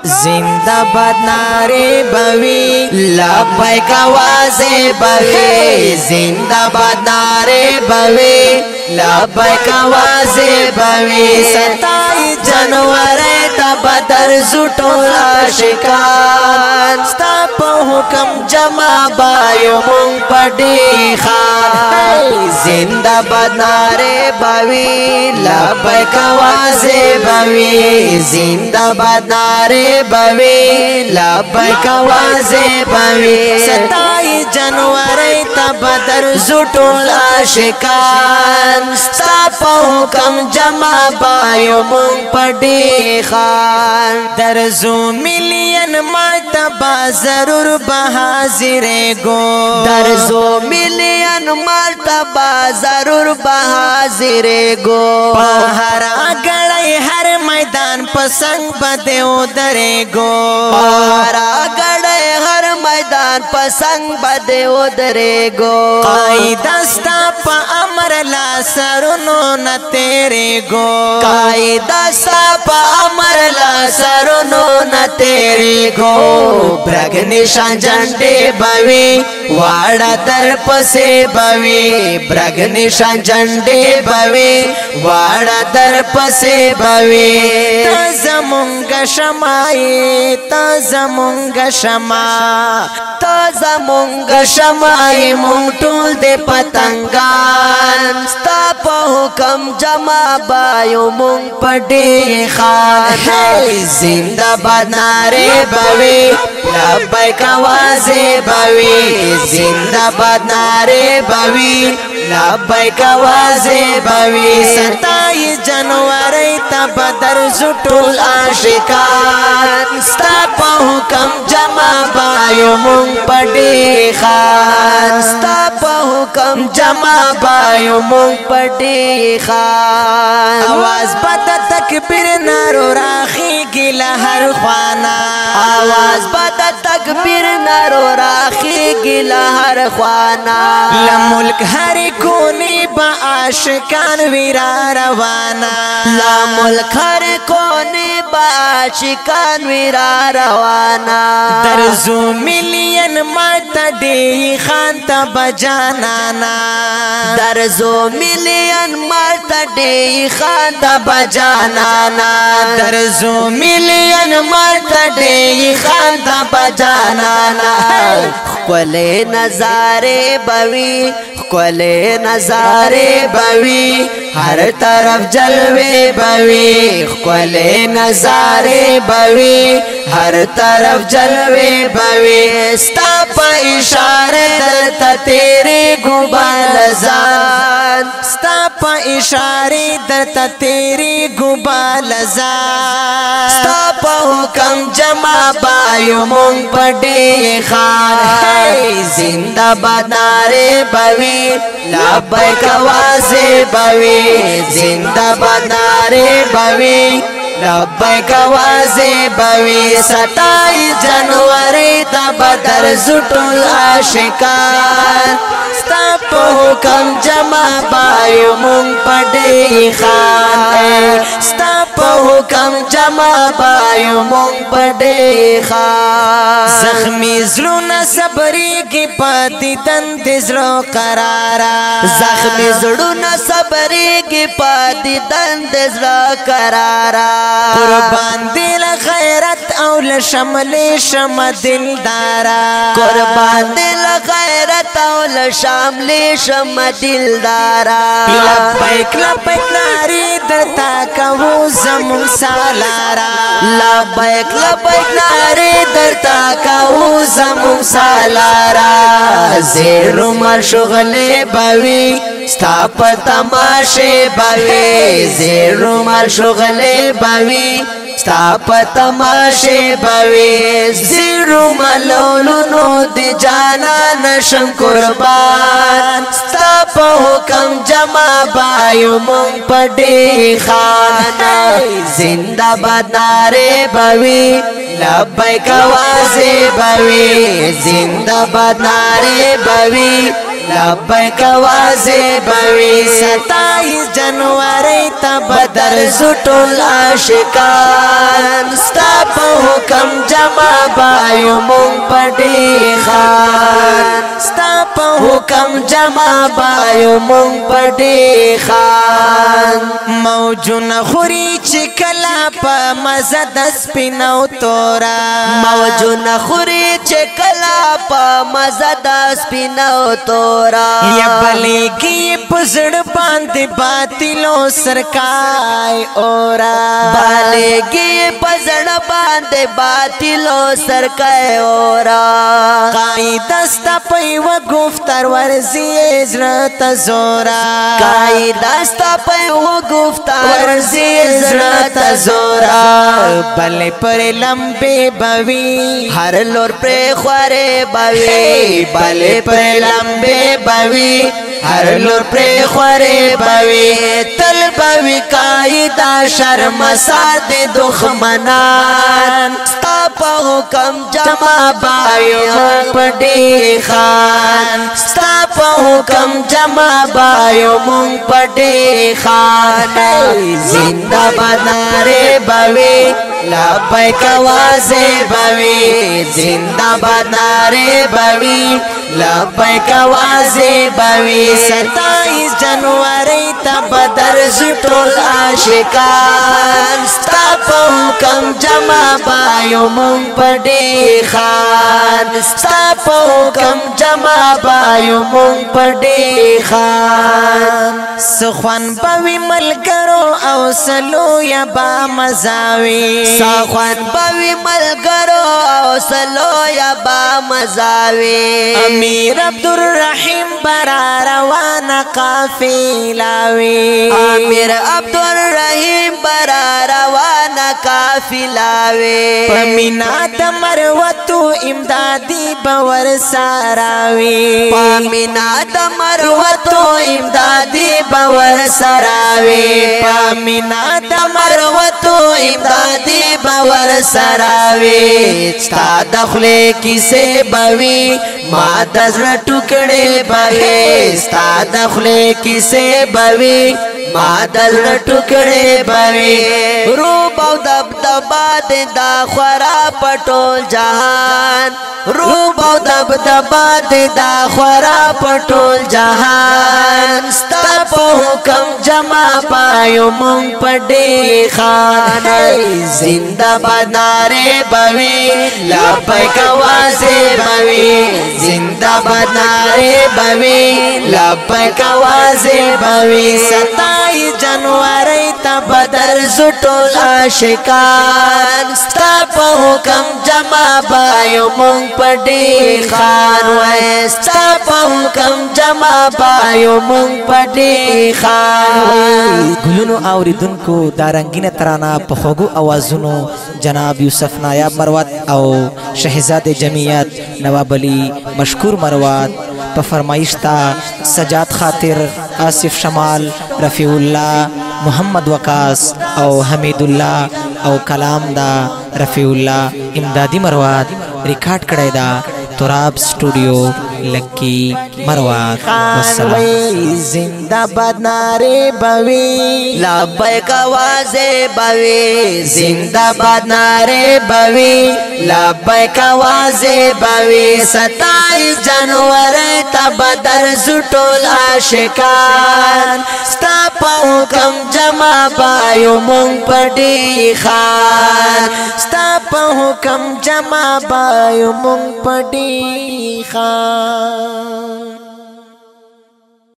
زندہ باد نعرے بوی لبیک آواز بوی زندہ باد نعرے بوی لبیک آواز بوی 27 جنوری تا بدر زٹول عاشقان ستا په حکم جمع بایو مونږ په ډی خان زندہ باد نعرے بوی لبیک آواز بوی زندہ باد نعرے بوی لبیک آواز بوی 27 جنوری تا بدر زٹول عاشقان ستا په حکم جمع بایو مونږ په ډی خان درزو ملین مرتبہ ضرور بحاضر گو درزو ملین مرتبہ ضرور بحاضر گو پہرا گڑائی ہر میدان پسنگ بدے ادھرے گو پہرا گڑائی ہر میدان پسنگ بدے ادھرے گو قائدستا پا امر لا سرنو نہ تیرے گو قائدستا پا امر لا سرنو نہ تیرے گو برگ نشان جنڈے بوی واڑا در پسے بوی برگ نشان جنڈے بوی واڑا در پسے بوی تازمونگ شمائی تازمونگ شما تازمونگ شمائی مونگ ٹول دے پتنگان ستا پا حکم جمع بایو مونگ پڑے خان زندہ باد نعرے بوی لبیک آواز بوی زندہ باد نعرے بوی لبیک آواز بوی 27 جنوری تا بدر زٹول عاشقان ستا پا حکم جمع بایو مونگ پڑے خان ستا پا حکم جمع بایو مونگ پڑے خان آواز بدا تکبیر نارو راخی گلا ہر خوانا آواز بدا تکبیر نارو راخی گلا ہر خوانا لملک ہر کونی با عاشقان ویرا روانا لملک ہر کونی با عاشقان ویرا روانا درزو ملین مرتا ڈی خان تا بجانانا درزو ملین مرتا ڈی خان تا بجانانا درزو ملین مرتا ڈی خان تا بجانانا خپلے نظارے بوی خپلے نظارے بوی ہر طرف جلوے بوی خپلے نظارے بوی ہر طرف جلوے بوی ستا پا اشارے درتا تیرے گبال زان ستا پا اشارے درتا تیرے گبال زان ستا پا حکم جمع بایو مونگ پڑے خان زندہ باد نعرے بوی لبیک آواز بوی زندہ باد نعرے بوی لبیک آواز بوی 27 جنوری تا بدر زٹول عاشقان ستا پا حکم جمع بایو مونگ پڑے خان ستا پا حکم جمع بایو مونگ پڑے خان زخمی زلونا صبری کی پاتی دند زلو قرارا زخمی زلونا صبری کی پاتی دند زلو قرارا قربان دل غیرت اول شمل شم دلدارا قربان دل غیرت اول شمل شم دلدارا لبیک لبیک ناری درتا کہو زمون سالارا لبیک لبیک ناری درتا کہو زمون سالارا زیر عمر شغل بوی ستا پا تماشے بوی زیر عمر شغل بوی ستا پا تماشے بوی زیرو ملولونو دی جانا نشم قربان ستا پا حکم جمع بایو مونگ پڑے خان زندہ باد نعرے بوی لبیک آواز بوی زندہ باد نعرے بوی لبیک آواز بوی 27 جنوری تا بدر زټول عاشقان ستا په حکم جمع بایو مونږ پټي خان ستا په حکم جمع بایو مونږ پټي خان موجونه خوري چې کلا په مزه د سپینو تورا موجونه خوري چې کلا په مزه د سپینو تورا یا بلېږي په زړه باندې باطلو سرکای اورا بلېږي په زړه باندې باطلو سرکای اورا قاعده ستا په یوه گفتار ورځي زړه ته زورا قاعده ستا په یوه گفتار ورځي زړه ته زورا بلې پرې لمبې بوي هر لور پرې خوارې بوي بلې پرې لمبې بوي هر لور پرې خوارې بوي تل بوي قاعده شرمسار د دښمنان ستا په حکم جمع بایو مونږ پټي خان ستا په حکم جمع بایو مونږ پټي خان زنده باد نعرې بوي لبیک آوازې بوي زنده باد نعرې بوي لبیک آوازې بوي 27 جنوری تا بدر زټول عاشقان ستا په حکم جمع بایو مونږ پټي خان ستا په حکم جمع بایو مونږ پټي خان سخوان بوي ملګرو او سلو یا با مزاوي سخوان بوي ملګرو او سلو یا با مزاوي امیر عبدالرحیم برا روانه قافلاوي امیر عبدالرحیم برا روانه قافلاوي پمینا د مروتو امدادي باور ساراوي پمینا د مروتو امدادي باور ساراوي پمینا د مروتو امدادي باور ساراوي ستا دخله کیسه بوي ما د زړه ټوکړې بوي ستا دخله کیسه بوي ما د زړه ټوکړې بوي روب او دبدبا د دا خورا پټول جهان روب او دبدبا د دا خورا پټول جهان ستا په حکم جمع پایو مونږ پټي خان زنده باد نعرې بوي لبیک آوازې بوي زنده باد نعرې بوي لبیک آوازې بوي 27 جنوری تا بدر زټول عاشقان ستا په حکم جمع بایو مونږ پټي خان وای ستا په حکم جمع بایو مونږ پټي خان ګلونو اوریدونکو دا رنگینه ترانه په خوږو اوازونو جناب یوسف نایاب مروت او شهزادئے جمعیت نواب علی مشکور مروت په فرمایش تا سجاد خاطر آصف شمال رفیع الله محمد وقاص او حمید الله او کلام دا رفیع الله امدادی مروت ریکارڈ کړی دا تراب سٹوڈیو لکی مروت والسلام زنده باد نعرې بوي لبیک آوازې بوي زنده باد نعرې بوي لبیک آوازې بوي 27 جنوری تا بدر زټول عاشقان ستا په حکم جمع بایو مونږ پټي خان ستا په حکم جمع بایو مونږ پټي خان